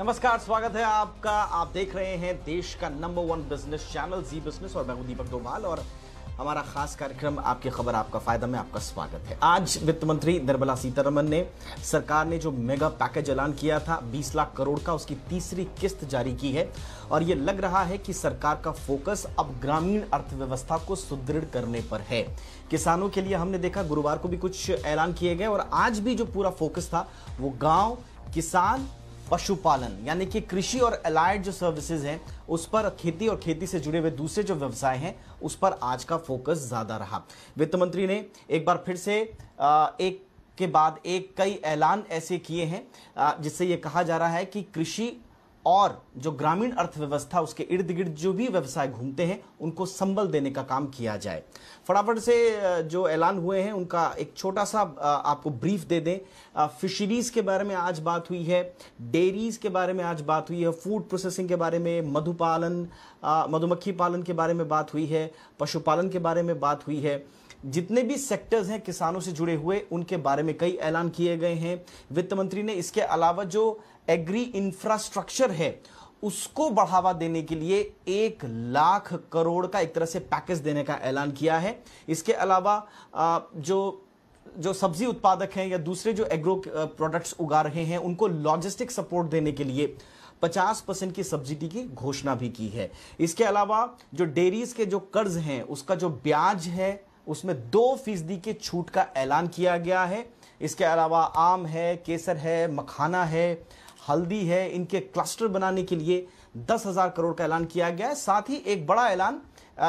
नमस्कार, स्वागत है आपका। आप देख रहे हैं देश का नंबर 1 बिजनेस चैनल जी बिजनेस और मैं हूं दीपक डोभाल और हमारा खास कार्यक्रम आपकी खबर आपका फायदा में आपका स्वागत है। आज वित्त मंत्री निर्मला सीतारमण ने सरकार ने जो मेगा पैकेज ऐलान किया था 20 लाख करोड़ का, उसकी तीसरी किस्त जारी की है और यह लग रहा है कि सरकार का फोकस अब ग्रामीण अर्थव्यवस्था को सुदृढ़ करने पर है। किसानों के लिए हमने देखा गुरुवार को भी कुछ ऐलान किए गए और आज भी जो पूरा फोकस था वो गांव, किसान, पशुपालन यानी कि कृषि और एलाइड जो सर्विसेज हैं उस पर, खेती और खेती से जुड़े हुए दूसरे जो व्यवसाय हैं उस पर आज का फोकस ज्यादा रहा। वित्त मंत्री ने एक बार फिर से एक के बाद एक कई ऐलान ऐसे किए हैं जिससे यह कहा जा रहा है कि कृषि और जो ग्रामीण अर्थव्यवस्था उसके इर्द गिर्द जो भी व्यवसाय घूमते हैं उनको संबल देने का काम किया जाए। फटाफट से जो ऐलान हुए हैं उनका एक छोटा सा आपको ब्रीफ दे दें। फिशरीज के बारे में आज बात हुई है, डेयरीज के बारे में आज बात हुई है, फूड प्रोसेसिंग के बारे में, मधुपालन, मधुमक्खी पालन के बारे में बात हुई है, पशुपालन के बारे में बात हुई है। जितने भी सेक्टर्स हैं किसानों से जुड़े हुए उनके बारे में कई ऐलान किए गए हैं। वित्त मंत्री ने इसके अलावा जो एग्री इंफ्रास्ट्रक्चर है उसको बढ़ावा देने के लिए 1 लाख करोड़ का एक तरह से पैकेज देने का ऐलान किया है। इसके अलावा जो सब्जी उत्पादक हैं या दूसरे जो एग्रो प्रोडक्ट्स उगा रहे हैं उनको लॉजिस्टिक सपोर्ट देने के लिए 50% की सब्सिडी की घोषणा भी की है। इसके अलावा जो डेयरीज के जो कर्ज हैं उसका जो ब्याज है उसमें 2% की छूट का ऐलान किया गया है। इसके अलावा आम है, केसर है, मखाना है, हल्दी है, इनके क्लस्टर बनाने के लिए 10,000 करोड़ का ऐलान किया गया है। साथ ही एक बड़ा ऐलान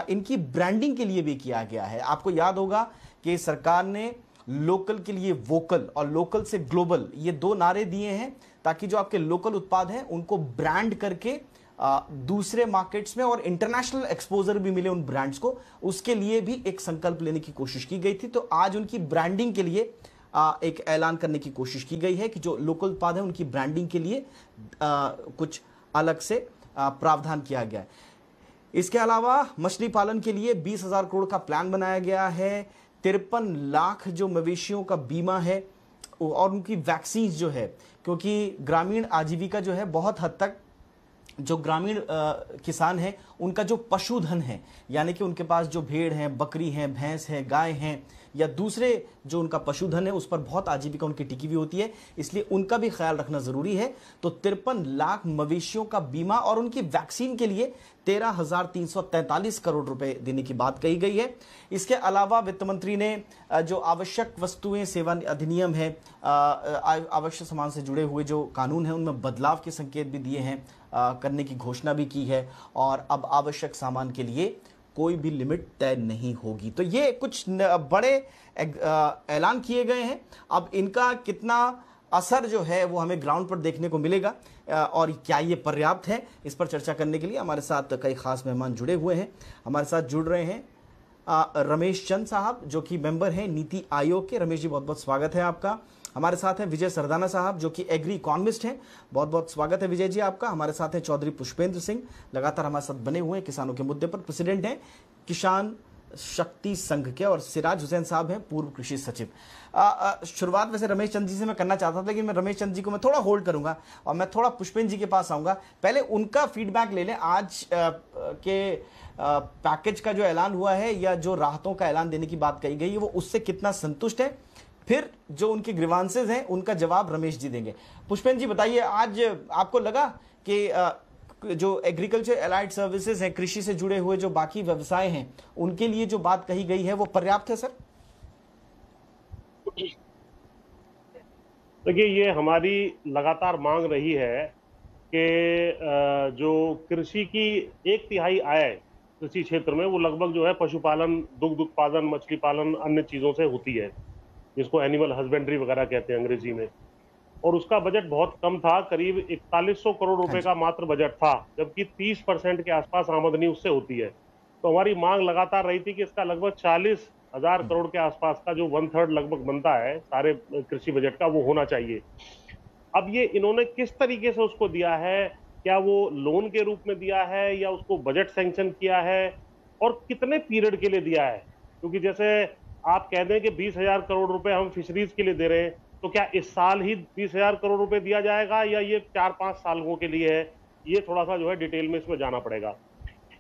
इनकी ब्रांडिंग के लिए भी किया गया है। आपको याद होगा कि सरकार ने लोकल के लिए वोकल और लोकल से ग्लोबल ये 2 नारे दिए हैं ताकि जो आपके लोकल उत्पाद हैं उनको ब्रांड करके दूसरे मार्केट्स में और इंटरनेशनल एक्सपोजर भी मिले उन ब्रांड्स को, उसके लिए भी एक संकल्प लेने की कोशिश की गई थी। तो आज उनकी ब्रांडिंग के लिए एक ऐलान करने की कोशिश की गई है कि जो लोकल उत्पाद है उनकी ब्रांडिंग के लिए कुछ अलग से प्रावधान किया गया है। इसके अलावा मछली पालन के लिए 20,000 करोड़ का प्लान बनाया गया है। 53 लाख जो मवेशियों का बीमा है और उनकी वैक्सीन जो है, क्योंकि ग्रामीण आजीविका जो है बहुत हद तक जो ग्रामीण किसान हैं उनका जो पशुधन है यानी कि उनके पास जो भेड़ हैं, बकरी हैं, भैंस है, गाय हैं या दूसरे जो उनका पशुधन है उस पर बहुत आजीविका उनकी टिकी हुई होती है, इसलिए उनका भी ख्याल रखना जरूरी है। तो 53 लाख मवेशियों का बीमा और उनकी वैक्सीन के लिए 13,343 करोड़ रुपए देने की बात कही गई है। इसके अलावा वित्त मंत्री ने जो आवश्यक वस्तुएं सेवा अधिनियम है, आवश्यक सामान से जुड़े हुए जो कानून है उनमें बदलाव के संकेत भी दिए हैं, करने की घोषणा भी की है और अब आवश्यक सामान के लिए कोई भी लिमिट तय नहीं होगी। तो ये कुछ बड़े ऐलान किए गए हैं। अब इनका कितना असर जो है वो हमें ग्राउंड पर देखने को मिलेगा और क्या ये पर्याप्त है, इस पर चर्चा करने के लिए हमारे साथ कई खास मेहमान जुड़े हुए हैं। हमारे साथ जुड़ रहे हैं रमेश चंद साहब जो कि मेंबर हैं नीति आयोग के। रमेश जी, बहुत बहुत स्वागत है आपका। हमारे साथ हैं विजय सरदाना साहब जो कि एग्री इकोनॉमिस्ट हैं, बहुत बहुत स्वागत है विजय जी आपका। हमारे साथ हैं चौधरी पुष्पेंद्र सिंह, लगातार हमारे साथ बने हुए हैं किसानों के मुद्दे पर, प्रेसिडेंट हैं किसान शक्ति संघ के, और सिराज हुसैन साहब हैं पूर्व कृषि सचिव। शुरुआत वैसे रमेश चंद जी से मैं करना चाहता था लेकिन मैं रमेश चंद जी को मैं थोड़ा होल्ड करूंगा और मैं थोड़ा पुष्पेंद्र जी के पास आऊंगा। पहले उनका फीडबैक ले लें आज के पैकेज का जो ऐलान हुआ है या जो राहतों का ऐलान देने की बात कही गई है वो उससे कितना संतुष्ट है, फिर जो उनके ग्रीवांसेस हैं उनका जवाब रमेश जी देंगे। पुष्पेंद्र जी बताइए, आज आपको लगा कि जो एग्रीकल्चर एलाइड सर्विसेज हैं, कृषि से जुड़े हुए जो बाकी व्यवसाय हैं उनके लिए जो बात कही गई है वो पर्याप्त है? सर देखिए, ये हमारी लगातार मांग रही है कि जो कृषि की 1/3 आय कृषि क्षेत्र में वो लगभग जो है पशुपालन, दुग्ध उत्पादन, मछली पालन, अन्य चीजों से होती है, जिसको एनिमल हस्बेंड्री वगैरह कहते हैं अंग्रेजी में। और उसका बजट बहुत कम था, करीब 4100 करोड़ रुपए का मात्र बजट था, जबकि 30% के आसपास आमदनी उससे होती है। तो हमारी मांग लगातार रही थी कि इसका लगभग 40,000 करोड़ के आसपास का जो 1/3 लगभग बनता है सारे कृषि बजट का, वो होना चाहिए। अब ये इन्होंने किस तरीके से उसको दिया है, क्या वो लोन के रूप में दिया है या उसको बजट सैंक्शन किया है और कितने पीरियड के लिए दिया है? क्योंकि जैसे आप कह दें कि 20,000 करोड़ रुपए हम फिशरीज के लिए दे रहे हैं, तो क्या इस साल ही 20,000 करोड़ रुपए दिया जाएगा या ये 4-5 सालों के लिए है? ये थोड़ा सा जो है डिटेल में इसमें जाना पड़ेगा।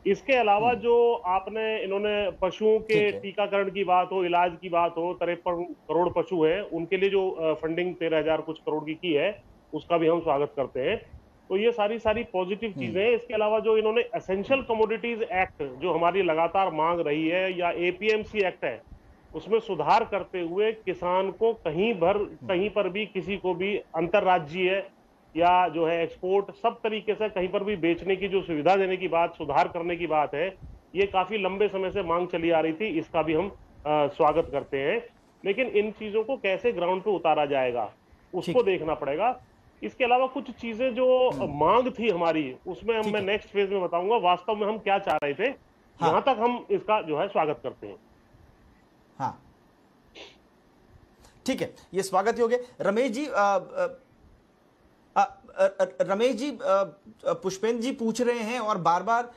इसके अलावा जो आपने इन्होंने पशुओं के ठीक है। टीकाकरण की बात हो, इलाज की बात हो, 53 करोड़ पशु हैं, उनके लिए जो फंडिंग 13,000 कुछ करोड़ की है, उसका भी हम स्वागत करते हैं। तो ये सारी पॉजिटिव चीजें हैं। इसके अलावा जो इन्होंने एसेंशियल कमोडिटीज एक्ट, जो हमारी लगातार मांग रही है, या एपीएमसी एक्ट है, उसमें सुधार करते हुए किसान को कहीं पर भी किसी को भी अंतरराज्यीय या जो है एक्सपोर्ट सब तरीके से कहीं पर भी बेचने की जो सुविधा देने की बात, सुधार करने की बात है, ये काफी लंबे समय से मांग चली आ रही थी। इसका भी हम स्वागत करते हैं। लेकिन इन चीजों को कैसे ग्राउंड पे उतारा जाएगा, उसको देखना पड़ेगा। इसके अलावा कुछ चीजें जो मांग थी हमारी, उसमें मैं नेक्स्ट फेज में बताऊंगा वास्तव में हम क्या चाह रहे थे। यहां तक हम इसका जो है स्वागत करते हैं। हाँ, ठीक है, ये स्वागत ही हो गया। रमेश जी, पुष्पेंद्र जी पूछ रहे हैं और बार बार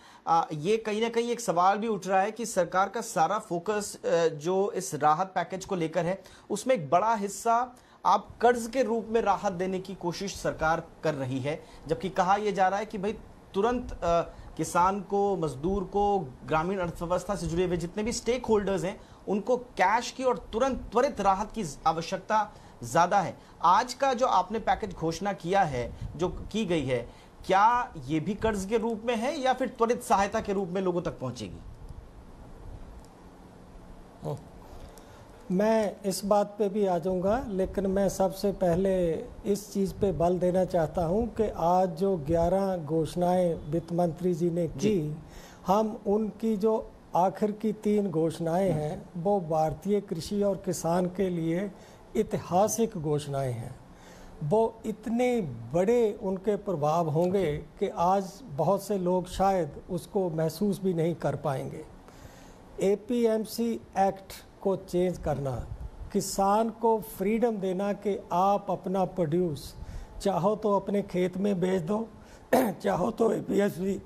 ये कहीं ना कहीं एक सवाल भी उठ रहा है कि सरकार का सारा फोकस जो इस राहत पैकेज को लेकर है, उसमें एक बड़ा हिस्सा आप कर्ज के रूप में राहत देने की कोशिश सरकार कर रही है, जबकि कहा यह जा रहा है कि भाई तुरंत किसान को, मजदूर को, ग्रामीण अर्थव्यवस्था से जुड़े हुए जितने भी स्टेक होल्डर्स हैं, उनको कैश की और त्वरित राहत की आवश्यकता ज्यादा है। आज का जो आपने पैकेज घोषणा किया है, जो की गई है, क्या ये भी कर्ज के रूप में है या फिर त्वरित सहायता के रूप में लोगों तक पहुंचेगी? मैं इस बात पे भी आ जाऊंगा, लेकिन मैं सबसे पहले इस चीज़ पे बल देना चाहता हूं कि आज जो 11 घोषणाएं वित्त मंत्री जी ने की, हम उनकी जो आखिर की 3 घोषणाएं हैं, वो भारतीय कृषि और किसान के लिए ऐतिहासिक घोषणाएं हैं। वो इतने बड़े उनके प्रभाव होंगे कि आज बहुत से लोग शायद उसको महसूस भी नहीं कर पाएंगे। एपीएमसी एक्ट को चेंज करना, किसान को फ्रीडम देना कि आप अपना प्रोड्यूस चाहो तो अपने खेत में बेच दो, चाहो तो एपीएमसी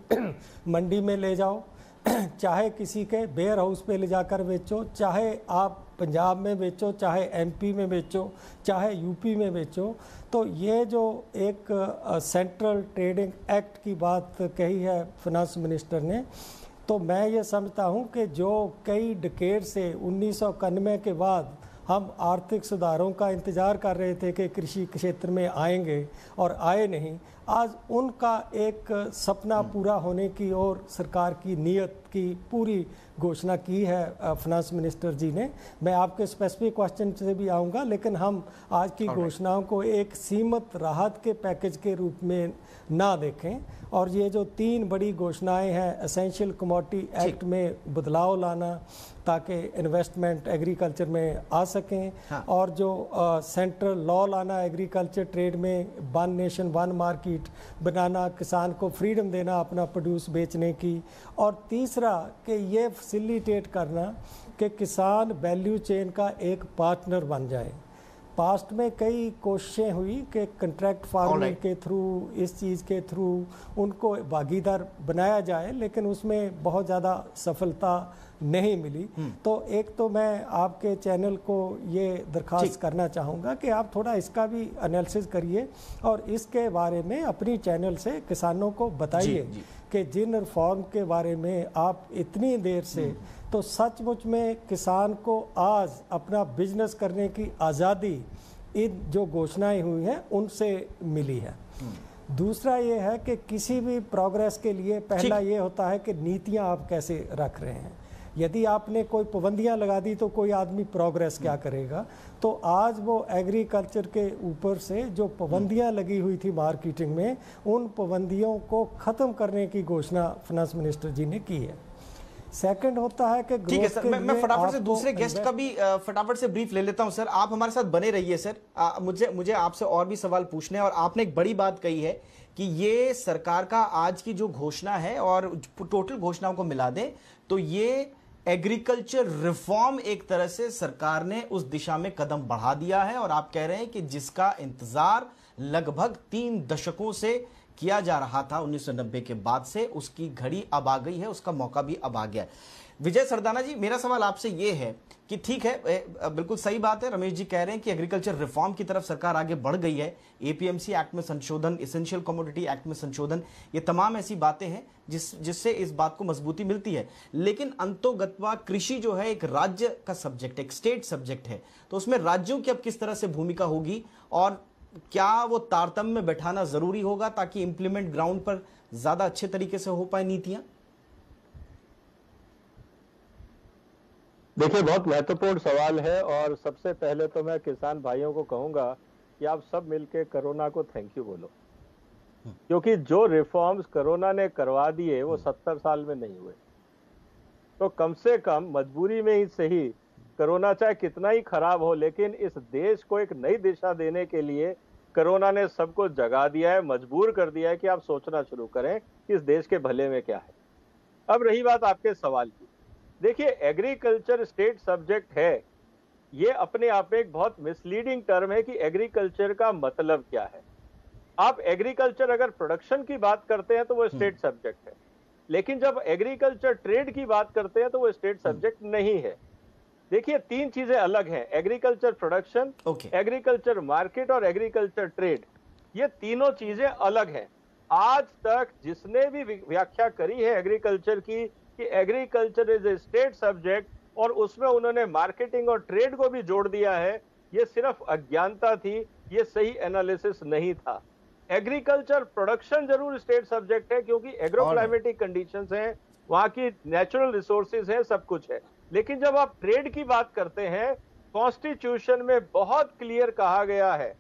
मंडी में ले जाओ, चाहे किसी के वेयर हाउस पे ले जाकर बेचो, चाहे आप पंजाब में बेचो, चाहे एमपी में बेचो, चाहे यूपी में बेचो। तो ये जो एक सेंट्रल ट्रेडिंग एक्ट की बात कही है फाइनेंस मिनिस्टर ने, तो मैं ये समझता हूँ कि जो कई डिकेड से 1991 के बाद हम आर्थिक सुधारों का इंतज़ार कर रहे थे कि कृषि क्षेत्र में आएंगे और आए नहीं, आज उनका एक सपना पूरा होने की ओर सरकार की नीयत की पूरी घोषणा की है फाइनेंस मिनिस्टर जी ने। मैं आपके स्पेसिफिक क्वेश्चन से भी आऊँगा, लेकिन हम आज की घोषणाओं को एक सीमित राहत के पैकेज के रूप में ना देखें। और ये जो 3 बड़ी घोषणाएं हैं, एसेंशियल कमोडिटी एक्ट में बदलाव लाना ताकि इन्वेस्टमेंट एग्रीकल्चर में आ सकें, और जो सेंट्रल लॉ लाना एग्रीकल्चर ट्रेड में, वन नेशन वन मार्केट बनाना, किसान को फ्रीडम देना अपना प्रोड्यूस बेचने की, और तीसरा कि ये फैसिलिटेट करना कि किसान वैल्यू चेन का एक पार्टनर बन जाए। पास्ट में कई कोशिशें हुई कि कॉन्ट्रैक्ट फार्मिंग के थ्रू, इस चीज़ के थ्रू उनको भागीदार बनाया जाए, लेकिन उसमें बहुत ज़्यादा सफलता नहीं मिली। तो एक तो मैं आपके चैनल को ये दरख्वास्त करना चाहूँगा कि आप थोड़ा इसका भी एनालिसिस करिए और इसके बारे में अपनी चैनल से किसानों को बताइए कि जिन रिफॉर्म के बारे में आप इतनी देर से, तो सचमुच में किसान को आज अपना बिजनेस करने की आज़ादी इन जो घोषणाएं हुई हैं उनसे मिली है। दूसरा ये है कि किसी भी प्रोग्रेस के लिए पहला ये होता है कि नीतियां आप कैसे रख रहे हैं। यदि आपने कोई पाबंदियां लगा दी तो कोई आदमी प्रोग्रेस क्या करेगा। तो आज वो एग्रीकल्चर के ऊपर से जो पाबंदियां लगी हुई थी मार्केटिंग में, उन पाबंदियों को ख़त्म करने की घोषणा फाइनेंस मिनिस्टर जी ने की है। सेकंड होता है कि ठीक है सर, मैं फटाफट से दूसरे गेस्ट का भी फटाफट से ब्रीफ ले लेता हूं सर। आप हमारे साथ बने रहिए सर। मुझे आपसे और भी सवाल पूछने हैं। और आपने एक बड़ी बात कही है कि ये सरकार का आज की जो घोषणा है, और टोटल घोषणाओं को मिला दें तो ये एग्रीकल्चर रिफॉर्म एक तरह से सरकार ने उस दिशा में कदम बढ़ा दिया है। और आप कह रहे हैं कि जिसका इंतजार लगभग 3 दशकों से किया जा रहा था 1990 के बाद से, उसकी घड़ी अब आ गई है, उसका मौका भी अब आ गया है। विजय सरदाना जी, मेरा सवाल आपसे ये है कि ठीक है, बिल्कुल सही बात है, रमेश जी कह रहे हैं कि एग्रीकल्चर रिफॉर्म की तरफ सरकार आगे बढ़ गई है। एपीएमसी एक्ट में संशोधन, एसेंशियल कमोडिटी एक्ट में संशोधन, ये तमाम ऐसी बातें हैं जिससे इस बात को मजबूती मिलती है। लेकिन अंतोगत्वा कृषि जो है एक राज्य का सब्जेक्ट, एक स्टेट सब्जेक्ट है, तो उसमें राज्यों की अब किस तरह से भूमिका होगी और क्या वो तारतम्य में बैठाना जरूरी होगा ताकि इंप्लीमेंट ग्राउंड पर ज्यादा अच्छे तरीके से हो पाए नीतियां? देखिए, बहुत महत्वपूर्ण सवाल है और सबसे पहले तो मैं किसान भाइयों को कहूंगा कि आप सब मिलके कोरोना को थैंक यू बोलो, क्योंकि जो रिफॉर्म्स कोरोना ने करवा दिए वो 70 साल में नहीं हुए। तो कम से कम मजबूरी में ही सही, कोरोना चाहे कितना ही खराब हो, लेकिन इस देश को एक नई दिशा देने के लिए कोरोना ने सबको जगा दिया है, मजबूर कर दिया है कि आप सोचना शुरू करें कि इस देश के भले में क्या है। अब रही बात आपके सवाल की, देखिए एग्रीकल्चर स्टेट सब्जेक्ट है, ये अपने आप में एक बहुत मिसलीडिंग टर्म है कि एग्रीकल्चर का मतलब क्या है। आप एग्रीकल्चर अगर प्रोडक्शन की बात करते हैं तो वो स्टेट सब्जेक्ट है, लेकिन जब एग्रीकल्चर ट्रेड की बात करते हैं तो वो स्टेट सब्जेक्ट नहीं है। देखिए, तीन चीजें अलग हैं, एग्रीकल्चर प्रोडक्शन, एग्रीकल्चर मार्केट और एग्रीकल्चर ट्रेड। ये तीनों चीजें अलग हैं। आज तक जिसने भी व्याख्या करी है एग्रीकल्चर की कि agriculture is a state subject और उसमें उन्होंने मार्केटिंग और ट्रेड को भी जोड़ दिया है, ये सिर्फ अज्ञानता थी, ये सही एनालिसिस नहीं था। एग्रीकल्चर प्रोडक्शन जरूर स्टेट सब्जेक्ट है क्योंकि एग्रो क्लाइमेटिक कंडीशंस हैं, वहां की नेचुरल रिसोर्सेज हैं, सब कुछ है। लेकिन जब आप ट्रेड की बात करते हैं, कॉन्स्टिट्यूशन में बहुत क्लियर कहा गया है,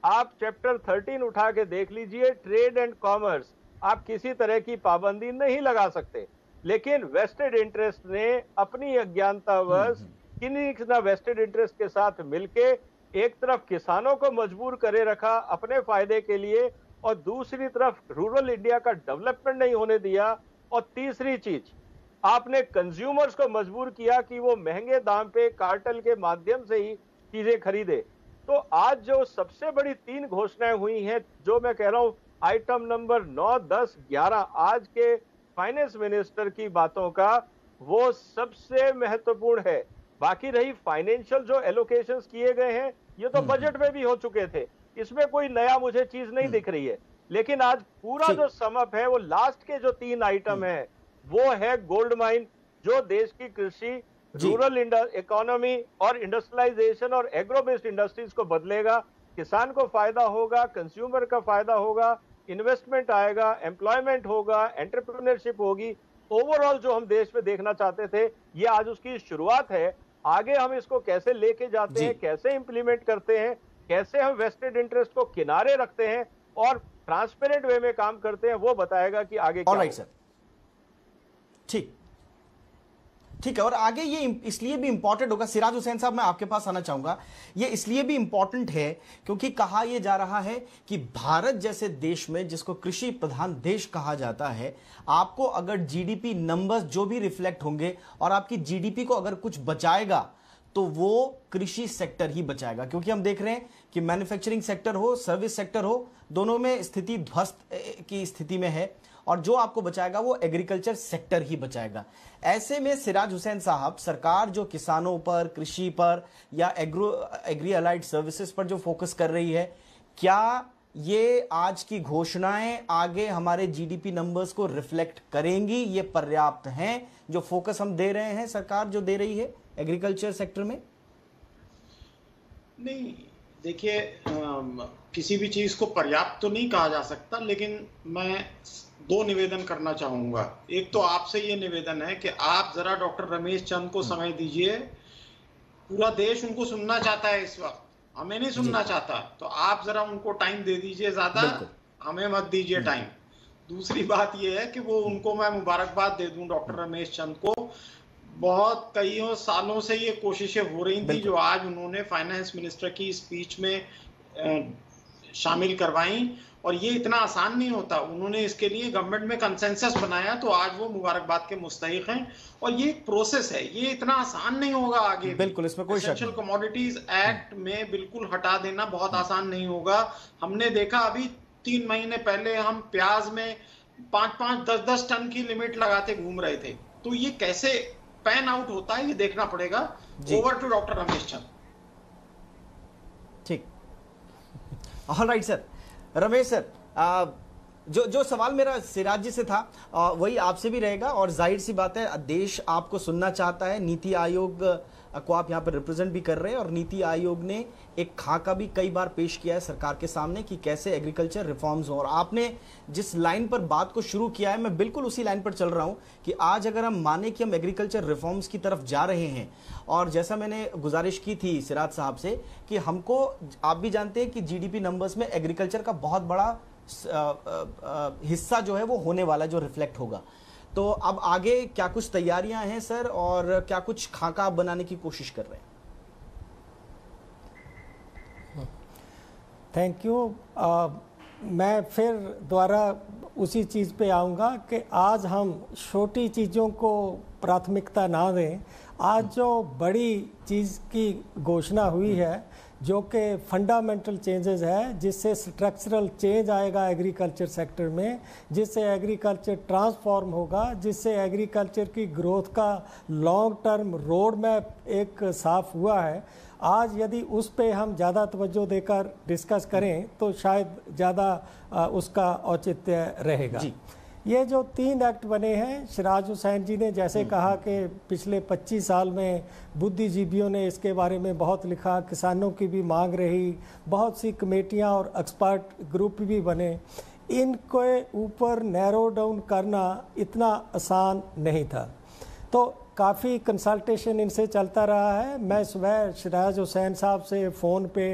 आप चैप्टर 13 उठा के देख लीजिए, ट्रेड एंड कॉमर्स, आप किसी तरह की पाबंदी नहीं लगा सकते। लेकिन वेस्टेड इंटरेस्ट ने अपनी अज्ञानतावश किन्हीं वेस्टेड इंटरेस्ट के साथ मिलके एक तरफ किसानों को मजबूर करे रखा अपने फायदे के लिए और दूसरी तरफ रूरल इंडिया का डेवलपमेंट नहीं होने दिया, और तीसरी चीज आपने कंज्यूमर्स को मजबूर किया कि वो महंगे दाम पे कार्टेल के माध्यम से ही चीजें खरीदे। तो आज जो सबसे बड़ी तीन घोषणाएं हुई हैं, जो मैं कह रहा हूं आइटम नंबर 9, 10, 11 आज के फाइनेंस मिनिस्टर की बातों का, वो सबसे महत्वपूर्ण है। बाकी रही फाइनेंशियल जो एलोकेशंस किए गए हैं, ये तो बजट में भी हो चुके थे, इसमें कोई नया मुझे चीज नहीं दिख रही है। लेकिन आज पूरा जो समअप है वो लास्ट के जो तीन आइटम है, वो है गोल्ड माइन, जो देश की कृषि, रूरल इकोनॉमी और इंडस्ट्रियलाइजेशन और एग्रो बेस्ड इंडस्ट्रीज को बदलेगा। किसान को फायदा होगा, कंज्यूमर का फायदा होगा, इन्वेस्टमेंट आएगा, एम्प्लॉयमेंट होगा, एंटरप्रेन्योरशिप होगी। ओवरऑल जो हम देश में देखना चाहते थे, ये आज उसकी शुरुआत है। आगे हम इसको कैसे लेके जाते हैं, कैसे इंप्लीमेंट करते हैं, कैसे हम वेस्टेड इंटरेस्ट को किनारे रखते हैं और ट्रांसपेरेंट वे में काम करते हैं, वो बताएगा कि आगे क्या। ऑलराइट सर, ठीक है। और आगे ये इसलिए भी इंपॉर्टेंट होगा, सिराज हुसैन साहब मैं आपके पास आना चाहूंगा, ये इसलिए भी इंपॉर्टेंट है क्योंकि कहा यह जा रहा है कि भारत जैसे देश में, जिसको कृषि प्रधान देश कहा जाता है, आपको अगर जीडीपी नंबर्स जो भी रिफ्लेक्ट होंगे और आपकी जीडीपी को अगर कुछ बचाएगा तो वो कृषि सेक्टर ही बचाएगा। क्योंकि हम देख रहे हैं कि मैन्युफैक्चरिंग सेक्टर हो, सर्विस सेक्टर हो, दोनों में स्थिति ध्वस्त की स्थिति में है, और जो आपको बचाएगा वो एग्रीकल्चर सेक्टर ही बचाएगा। ऐसे में सिराज हुसैन साहब, सरकार जो किसानों पर, कृषि पर या एग्री अलाइड सर्विसेज पर जो फोकस कर रही है, क्या ये आज की घोषणाएं आगे हमारे जीडीपी नंबर्स को रिफ्लेक्ट करेंगी? ये पर्याप्त हैं जो फोकस हम दे रहे हैं, सरकार जो दे रही है एग्रीकल्चर सेक्टर में? नहीं, देखिए, किसी भी चीज को पर्याप्त तो नहीं कहा जा सकता, लेकिन मैं दो निवेदन करना चाहूंगा। एक तो आपसे ये निवेदन है कि आप जरा डॉक्टर रमेश चंद को समय दीजिए, पूरा देश उनको सुनना चाहता है इस वक्त, हमें नहीं सुनना चाहता, तो आप जरा उनको टाइम दे दीजिए, ज्यादा हमें मत दीजिए टाइम। दूसरी बात ये है कि वो उनको मैं मुबारकबाद दे दूं, डॉक्टर रमेश चंद को, बहुत कईयों सालों से ये कोशिशें हो रही थी जो आज उन्होंने फाइनेंस मिनिस्टर की स्पीच में शामिल करवाई, और ये इतना आसान नहीं होता। उन्होंने इसके लिए गवर्नमेंट में कंसेंसस बनाया, तो आज वो मुबारकबाद के मुस्तहिक हैं, और ये एक प्रोसेस है, ये इतना आसान नहीं होगा आगे। बिल्कुल, इसमें कोई शक नहीं। एसेंशियल कमोडिटीज एक्ट में बिल्कुल हटा देना बहुत आसान नहीं होगा। हमने देखा अभी 3 महीने पहले हम प्याज में 5-5, 10-10 टन की लिमिट लगाते घूम रहे थे, तो ये कैसे पैन आउट होता है ये देखना पड़ेगा। Over to doctor Ramesh Chand. ठीक, all right sir. Ramesh sir, जो सवाल मेरा सिराज जी से था वही आपसे भी रहेगा, और जाहिर सी बात है देश आपको सुनना चाहता है। नीति आयोग को आप यहाँ पर रिप्रेजेंट भी कर रहे हैं, और नीति आयोग ने एक खाका भी कई बार पेश किया है सरकार के सामने कि कैसे एग्रीकल्चर रिफॉर्म्स हो। और आपने जिस लाइन पर बात को शुरू किया है, मैं बिल्कुल उसी लाइन पर चल रहा हूँ कि आज अगर हम माने कि हम एग्रीकल्चर रिफॉर्म्स की तरफ जा रहे हैं, और जैसा मैंने गुजारिश की थी सिराज साहब से कि हमको, आप भी जानते हैं कि जीडीपी नंबर्स में एग्रीकल्चर का बहुत बड़ा हिस्सा जो है वो होने वाला, जो रिफ्लेक्ट होगा। तो अब आगे क्या कुछ तैयारियां हैं सर, और क्या कुछ खाका बनाने की कोशिश कर रहे हैं? Thank you. मैं फिर दोबारा उसी चीज़ पे आऊँगा कि आज हम छोटी चीज़ों को प्राथमिकता ना दें। आज जो बड़ी चीज़ की घोषणा हुई है, जो कि फंडामेंटल चेंजेस है, जिससे स्ट्रक्चरल चेंज आएगा एग्रीकल्चर सेक्टर में, जिससे एग्रीकल्चर ट्रांसफॉर्म होगा, जिससे एग्रीकल्चर की ग्रोथ का लॉन्ग टर्म रोड मैप एक साफ हुआ है। आज यदि उस पे हम ज़्यादा तवज्जो देकर डिस्कस करें तो शायद ज़्यादा उसका औचित्य रहेगा। जी। ये जो 3 एक्ट बने हैं, सिराज हुसैन जी ने जैसे कहा कि पिछले 25 साल में बुद्धिजीवियों ने इसके बारे में बहुत लिखा, किसानों की भी मांग रही, बहुत सी कमेटियां और एक्सपर्ट ग्रुप भी बने। इनके ऊपर नैरो डाउन करना इतना आसान नहीं था, तो काफ़ी कंसल्टेशन इनसे चलता रहा है। मैं सुबह सिराज हुसैन साहब से फ़ोन पे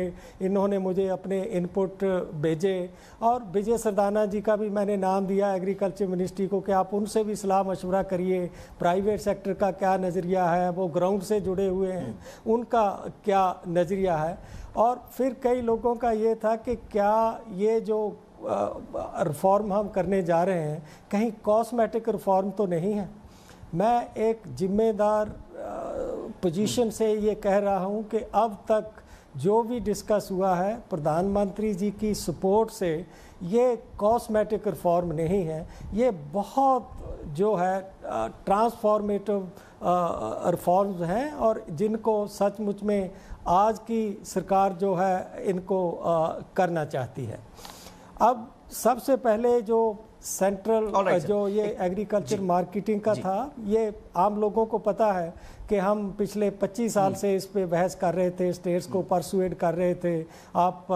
इन्होंने मुझे अपने इनपुट भेजे, और विजय सरदाना जी का भी मैंने नाम दिया एग्रीकल्चर मिनिस्ट्री को कि आप उनसे भी सलाह मशवरा करिए, प्राइवेट सेक्टर का क्या नज़रिया है, वो ग्राउंड से जुड़े हुए हैं, उनका क्या नज़रिया है। और फिर कई लोगों का ये था कि क्या ये जो रिफॉर्म हम करने जा रहे हैं कहीं कॉस्मेटिक रिफॉर्म तो नहीं है। मैं एक जिम्मेदार पोजीशन से ये कह रहा हूँ कि अब तक जो भी डिस्कस हुआ है प्रधानमंत्री जी की सपोर्ट से, ये कॉस्मेटिक रिफॉर्म नहीं है, ये बहुत जो है ट्रांसफॉर्मेटिव रिफॉर्म्स हैं, और जिनको सचमुच में आज की सरकार जो है इनको करना चाहती है। अब सबसे पहले जो सेंट्रल जो ये एग्रीकल्चर मार्केटिंग का था, ये आम लोगों को पता है कि हम पिछले 25 साल से इस पे बहस कर रहे थे, स्टेट्स को परसुएड कर रहे थे, आप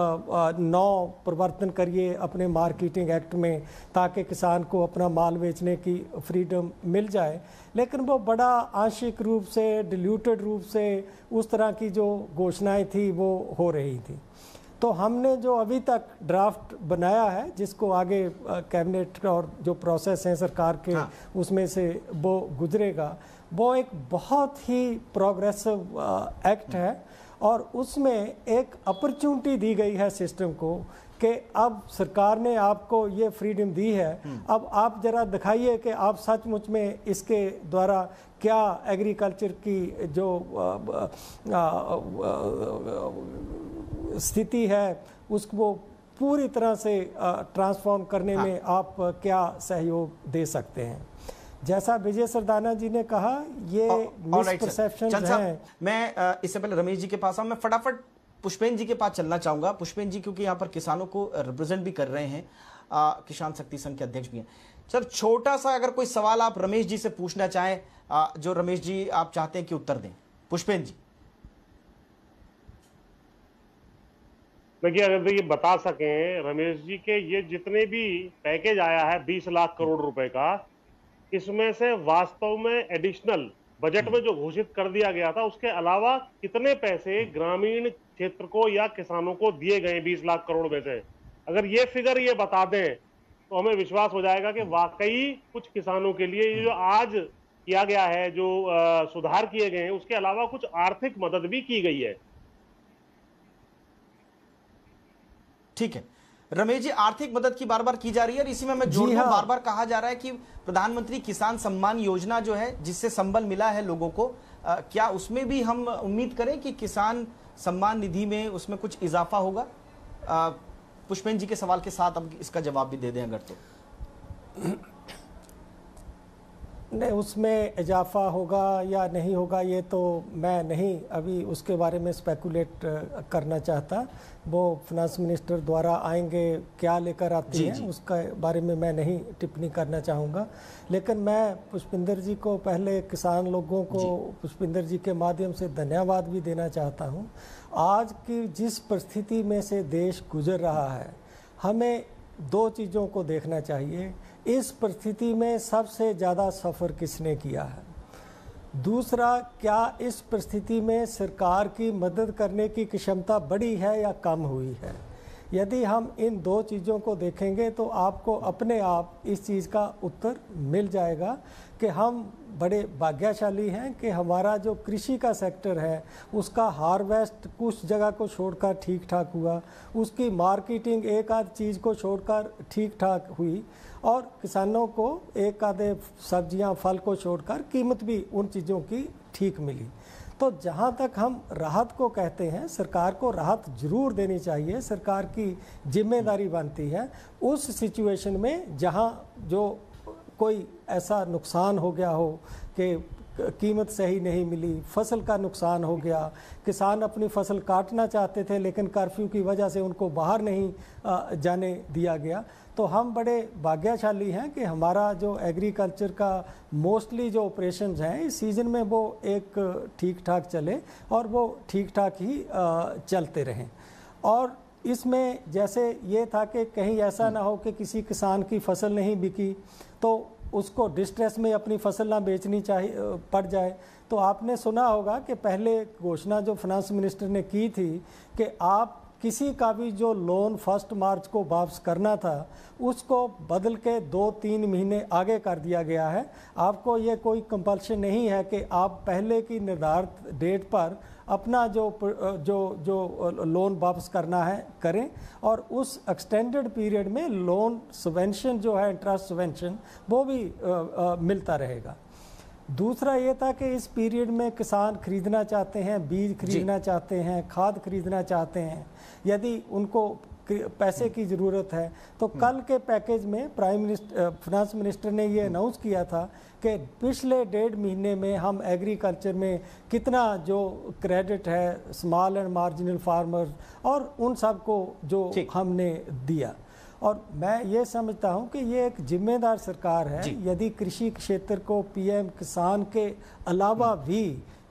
9 परिवर्तन करिए अपने मार्केटिंग एक्ट में ताकि किसान को अपना माल बेचने की फ्रीडम मिल जाए। लेकिन वो बड़ा आंशिक रूप से, डिल्यूटेड रूप से उस तरह की जो घोषणाएं थी वो हो रही थी। तो हमने जो अभी तक ड्राफ्ट बनाया है, जिसको आगे कैबिनेट और जो प्रोसेस हैं सरकार के, उसमें से वो गुजरेगा, वो एक बहुत ही प्रोग्रेसिव एक्ट है, और उसमें एक अपॉर्चुनिटी दी गई है सिस्टम को कि अब सरकार ने आपको ये फ्रीडम दी है, अब आप जरा दिखाइए कि आप सचमुच में इसके द्वारा क्या एग्रीकल्चर की जो स्थिति है उसको पूरी तरह से ट्रांसफॉर्म करने में आप क्या सहयोग दे सकते हैं। जैसा विजय सरदाना जी ने कहा, ये मिसपरसेप्शंस हैं। मैं इससे पहले रमेश जी के पास आऊं, मैं फटाफट पुष्पेंद्र जी के पास चलना चाहूंगा। पुष्पेंद्र जी क्योंकि यहाँ पर किसानों को रिप्रेजेंट भी कर रहे हैं, किसान शक्ति संघ के अध्यक्ष भी हैं। सर, छोटा सा अगर कोई सवाल आप रमेश जी से पूछना चाहें, जो रमेश जी आप चाहते हैं कि उत्तर दें। पुष्पेंद्र जी। देखिए, अगर ये बता सकें रमेश जी के ये जितने भी पैकेज आया है 20 लाख करोड़ रुपए का, इसमें से वास्तव में एडिशनल बजट में जो घोषित कर दिया गया था उसके अलावा कितने पैसे ग्रामीण क्षेत्र को या किसानों को दिए गए 20 लाख करोड़ में से, अगर ये फिगर ये बता दें तो हमें विश्वास हो जाएगा कि वाकई कुछ किसानों के लिए ये जो आज किया गया है, जो सुधार किए गए हैं, उसके अलावा कुछ आर्थिक मदद भी की गई है। ठीक है रमेश जी, आर्थिक मदद की बार बार की जा रही है, और इसी में मैं जोड़ दूं, बार बार कहा जा रहा है कि प्रधानमंत्री किसान सम्मान योजना जो है, जिससे संबल मिला है लोगों को, क्या उसमें भी हम उम्मीद करें कि किसान सम्मान निधि में उसमें कुछ इजाफा होगा? पुष्पेंद्र जी के सवाल के साथ अब इसका जवाब भी दे दें अगर तो। उसमें इजाफा होगा या नहीं होगा ये तो मैं नहीं अभी उसके बारे में स्पेकुलेट करना चाहता। वो फाइनेंस मिनिस्टर द्वारा आएंगे, क्या लेकर आती हैं उसका बारे में मैं नहीं टिप्पणी करना चाहूँगा। लेकिन मैं पुष्पिंदर जी को, पहले किसान लोगों को पुष्पिंदर जी के माध्यम से धन्यवाद भी देना चाहता हूँ। आज की जिस परिस्थिति में से देश गुजर रहा है, हमें दो चीज़ों को देखना चाहिए। इस परिस्थिति में सबसे ज़्यादा सफ़र किसने किया है? दूसरा, क्या इस परिस्थिति में सरकार की मदद करने की क्षमता बढ़ी है या कम हुई है? यदि हम इन दो चीज़ों को देखेंगे तो आपको अपने आप इस चीज़ का उत्तर मिल जाएगा कि हम बड़े भाग्यशाली हैं कि हमारा जो कृषि का सेक्टर है उसका हार्वेस्ट कुछ जगह को छोड़कर ठीक ठाक हुआ, उसकी मार्केटिंग एक आध चीज़ को छोड़कर ठीक ठाक हुई, और किसानों को एक आधे सब्जियां फल को छोड़कर कीमत भी उन चीज़ों की ठीक मिली। तो जहाँ तक हम राहत को कहते हैं, सरकार को राहत जरूर देनी चाहिए, सरकार की जिम्मेदारी बनती है उस सिचुएशन में जहाँ जो कोई ऐसा नुकसान हो गया हो कि कीमत सही नहीं मिली, फसल का नुकसान हो गया, किसान अपनी फसल काटना चाहते थे लेकिन कर्फ्यू की वजह से उनको बाहर नहीं जाने दिया गया। तो हम बड़े भाग्यशाली हैं कि हमारा जो एग्रीकल्चर का मोस्टली जो ऑपरेशंस हैं इस सीज़न में वो एक ठीक ठाक चले और वो ठीक ठाक ही चलते रहें। और इसमें जैसे ये था कि कहीं ऐसा ना हो कि किसी किसान की फसल नहीं बिकी तो उसको डिस्ट्रेस में अपनी फसल ना बेचनी चाहिए पड़ जाए। तो आपने सुना होगा कि पहले घोषणा जो फाइनेंस मिनिस्टर ने की थी कि आप किसी का भी जो लोन 1 मार्च को वापस करना था उसको बदल के 2-3 महीने आगे कर दिया गया है। आपको ये कोई कंपल्शन नहीं है कि आप पहले की निर्धारित डेट पर अपना जो लोन वापस करना है करें, और उस एक्सटेंडेड पीरियड में लोन सबवेंशन जो है, इंटरेस्ट सबवेंशन, वो भी मिलता रहेगा। दूसरा ये था कि इस पीरियड में किसान खरीदना चाहते हैं, बीज खरीदना चाहते हैं, खाद खरीदना चाहते हैं, यदि उनको पैसे की ज़रूरत है तो कल के पैकेज में फाइनेंस मिनिस्टर ने ये अनाउंस किया था कि पिछले 1.5 महीने में हम एग्रीकल्चर में कितना जो क्रेडिट है स्मॉल एंड मार्जिनल फार्मर्स और उन सब को जो हमने दिया। और मैं ये समझता हूँ कि ये एक जिम्मेदार सरकार है। यदि कृषि क्षेत्र को पीएम किसान के अलावा भी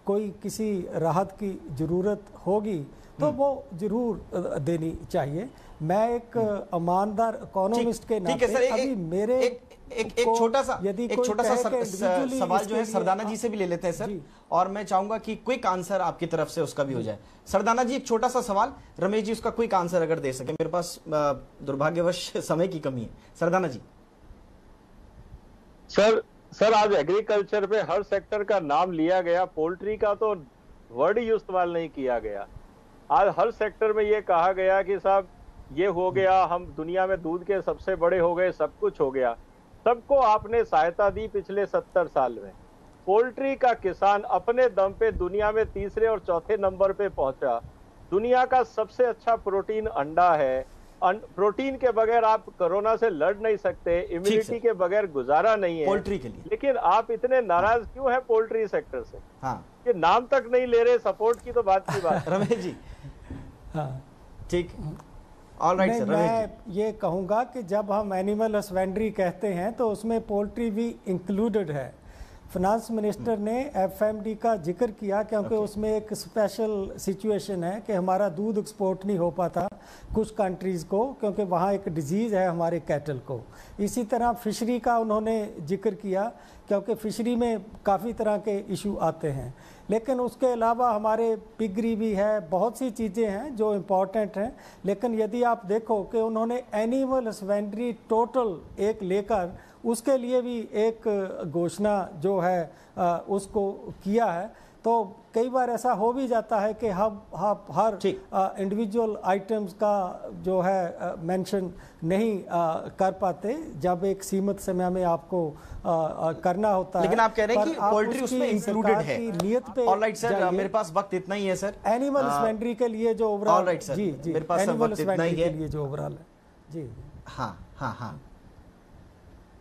कोई किसी राहत की ज़रूरत होगी तो वो जरूर देनी चाहिए। मैं एक ईमानदार इकोनॉमिस्ट के नाते अभी मेरे एक छोटा सा सवाल जो है सरदाना जी से भी ले लेते हैं सर, और मैं चाहूंगा कि क्विक आंसर आपकी तरफ से उसका भी हो जाए। सरदाना जी एक छोटा सा सवाल, रमेश जी उसका क्विक आंसर अगर दे सके, मेरे पास दुर्भाग्यवश समय की कमी है। सरदाना जी। सर आज एग्रीकल्चर में हर सेक्टर का नाम लिया गया, पोल्ट्री का तो वर्ड ही इस्तेमाल नहीं किया गया। आज हर सेक्टर में ये कहा गया कि साहब ये हो गया, हम दुनिया में दूध के सबसे बड़े हो गए, सब कुछ हो गया। सबको आपने सहायता दी पिछले 70 साल में। पोल्ट्री का किसान अपने दम पे दुनिया में 3रे और 4थे नंबर पे पहुंचा। दुनिया का सबसे अच्छा प्रोटीन अंडा है। प्रोटीन के बगैर आप कोरोना से लड़ नहीं सकते, इम्यूनिटी के बगैर गुजारा नहीं है पोल्ट्री के लिए। लेकिन आप इतने नाराज क्यों हैं पोल्ट्री सेक्टर से? हाँ, ये नाम तक नहीं ले रहे, सपोर्ट की तो बात की बात। रमेश जी। हाँ ठीक, ऑल राइट सर। मैं ये कहूँगा कि जब हम एनिमल हस्बेंड्री कहते हैं तो उसमें पोल्ट्री भी इंक्लूडेड है। फाइनेंस मिनिस्टर ने एफएमडी का जिक्र किया क्योंकि उसमें एक स्पेशल सिचुएशन है कि हमारा दूध एक्सपोर्ट नहीं हो पाता कुछ कंट्रीज़ को क्योंकि वहाँ एक डिजीज़ है हमारे कैटल को। इसी तरह फिशरी का उन्होंने जिक्र किया क्योंकि फिशरी में काफ़ी तरह के इशू आते हैं। लेकिन उसके अलावा हमारे पिगरी भी है, बहुत सी चीज़ें हैं जो इम्पॉर्टेंट हैं। लेकिन यदि आप देखो कि उन्होंने एनिमल हस्बेंड्री टोटल एक लेकर उसके लिए भी एक घोषणा जो है उसको किया है। तो कई बार ऐसा हो भी जाता है कि हम हर इंडिविजुअल आइटम्स का जो है मेंशन नहीं कर पाते जब एक सीमित समय में आपको करना होता है। लेकिन आप कह रहे हैं कि पोल्ट्री उसमें इंक्लूडेड है। नियत पे ऑलराइट सर, मेरे पास वक्त इतना ही है सर। एनिमल हस्बेंड्री के लिए जो ओवरऑल, ऑलराइट सर, जी जी, मेरे पास एनिमल वक्त इतना ही है के लिए जो ओवरऑल है। जी हाँ हाँ हाँ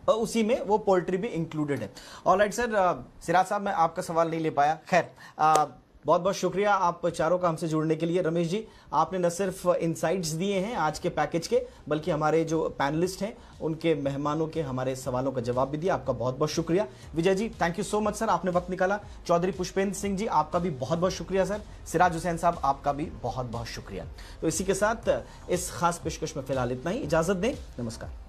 और उसी में वो पोल्ट्री भी इंक्लूडेड है। ऑलराइट सर, सिराज साहब मैं आपका सवाल नहीं ले पाया, खैर बहुत बहुत शुक्रिया आप चारों का हमसे जुड़ने के लिए। रमेश जी, आपने न सिर्फ इनसाइट्स दिए हैं आज के पैकेज के, बल्कि हमारे जो पैनलिस्ट हैं उनके मेहमानों के हमारे सवालों का जवाब भी दिया, आपका बहुत बहुत शुक्रिया। Vijay ji, thank you so much sir, आपने वक्त निकाला। चौधरी पुष्पेंद्र सिंह जी, आपका भी बहुत बहुत शुक्रिया सर। सिराज हुसैन साहब, आपका भी बहुत बहुत शुक्रिया। तो इसी के साथ इस खास पेशकश में फिलहाल इतना ही, इजाजत दें, नमस्कार।